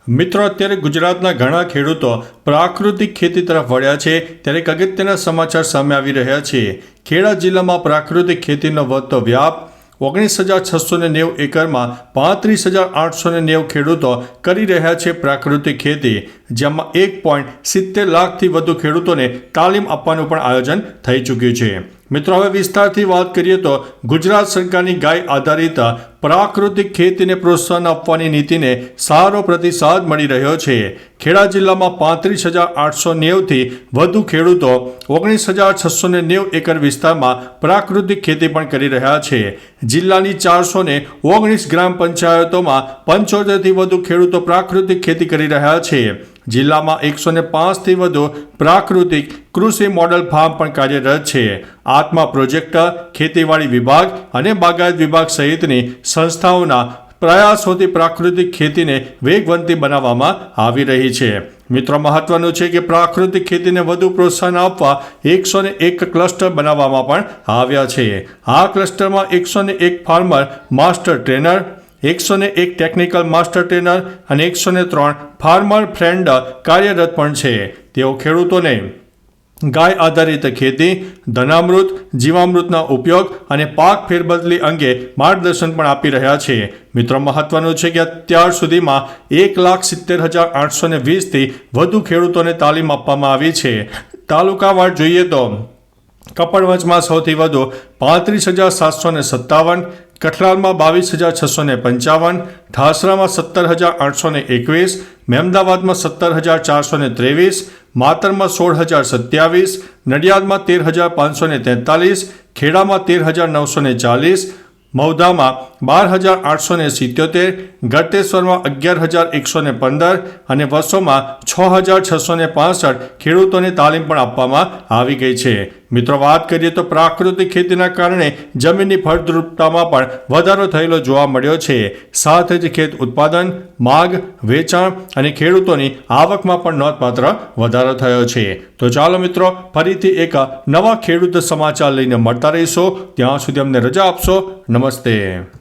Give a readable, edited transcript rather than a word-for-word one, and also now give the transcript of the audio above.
મિત્રો, અત્યારે ગુજરાતના ઘણા ખેડૂતો પ્રાકૃતિક ખેતી તરફ વળ્યા છે, ત્યારે એક અગત્યના સમાચાર સામે આવી રહ્યા છે। ખેડા જિલ્લામાં પ્રાકૃતિક ખેતીનો વધતો વ્યાપ। 19,690 એકરમાં 35,890 ખેડૂતો કરી રહ્યા છે પ્રાકૃતિક ખેતી, જેમાં 1.70 લાખથી વધુ ખેડૂતોને તાલીમ આપવાનું પણ આયોજન થઈ ચૂક્યું છે। મિત્રો, હવે વિસ્તારથી વાત કરીએ તો ગુજરાત સરકારની ગાય આધારિત પ્રાકૃતિક ખેતીને પ્રોત્સાહન આપવાની નીતિને સારો પ્રતિસાદ મળી રહ્યો છે। ખેડા જિલ્લામાં 35,890થી વધુ ખેડૂતો 19,690 એકર વિસ્તારમાં પ્રાકૃતિક ખેતી પણ કરી રહ્યા છે। જિલ્લાની 419 ગ્રામ પંચાયતોમાં 75થી વધુ ખેડૂતો પ્રાકૃતિક ખેતી કરી રહ્યા છે। જિલ્લામાં 105થી વધુ પ્રાકૃતિક કૃષિ મોડલ ફાર્મ પણ કાર્યરત છે। આત્મા પ્રોજેક્ટ, ખેતીવાડી વિભાગ અને બાગાયત વિભાગ સહિતની સંસ્થાઓના પ્રયાસોથી પ્રાકૃતિક ખેતીને વેગવંતી બનાવવામાં આવી રહી છે। મિત્રો, મહત્વનું છે કે પ્રાકૃતિક ખેતીને વધુ પ્રોત્સાહન આપવા 101 ક્લસ્ટર બનાવવામાં પણ આવ્યા છે। આ ક્લસ્ટરમાં 101 farmer master trainer, 101 technical master trainer અને 103 ફાર્મર ફ્રેન્ડ કાર્યરત પણ છે। તેઓ ખેડૂતોને ગાય આધારિત ખેતી, ધનામૃત, જીવામૃતના ઉપયોગ અને પાક ફેરબદલી અંગે માર્ગદર્શન પણ આપી રહ્યા છે। મિત્રો, મહત્વનું છે કે અત્યાર સુધીમાં 1,70,820થી વધુ ખેડૂતોને તાલીમ આપવામાં આવી છે। તાલુકાવાર જોઈએ તો કપડવંજમાં સૌથી વધુ 35,757, કઠલાલમાં 22,655, ઠાસરામાં 17,821, મહેમદાવાદમાં 17,423, માતરમાં 16,027, નડિયાદમાં 13,543, ખેડામાં 13,940, મૌધામાં 12,877, ગળતેશ્વરમાં 11,115 અને વસોમાં 6,665 ખેડૂતોને તાલીમ પણ આપવામાં આવી ગઈ છે। મિત્રો, વાત કરીએ તો પ્રાકૃતિક ખેતીના કારણે જમીનની ફળદ્રુપતામાં પણ વધારો થયેલો જોવા મળ્યો છે। સાથે જ ખેત ઉત્પાદન, માંગ, વેચાણ અને ખેડૂતોની આવકમાં પણ નોંધપાત્ર વધારો થયો છે। તો ચાલો મિત્રો, ફરીથી એક નવા ખેડૂત સમાચાર લઈને મળતા રહીશું। ત્યાં સુધી અમને રજા આપશો। નમસ્તે।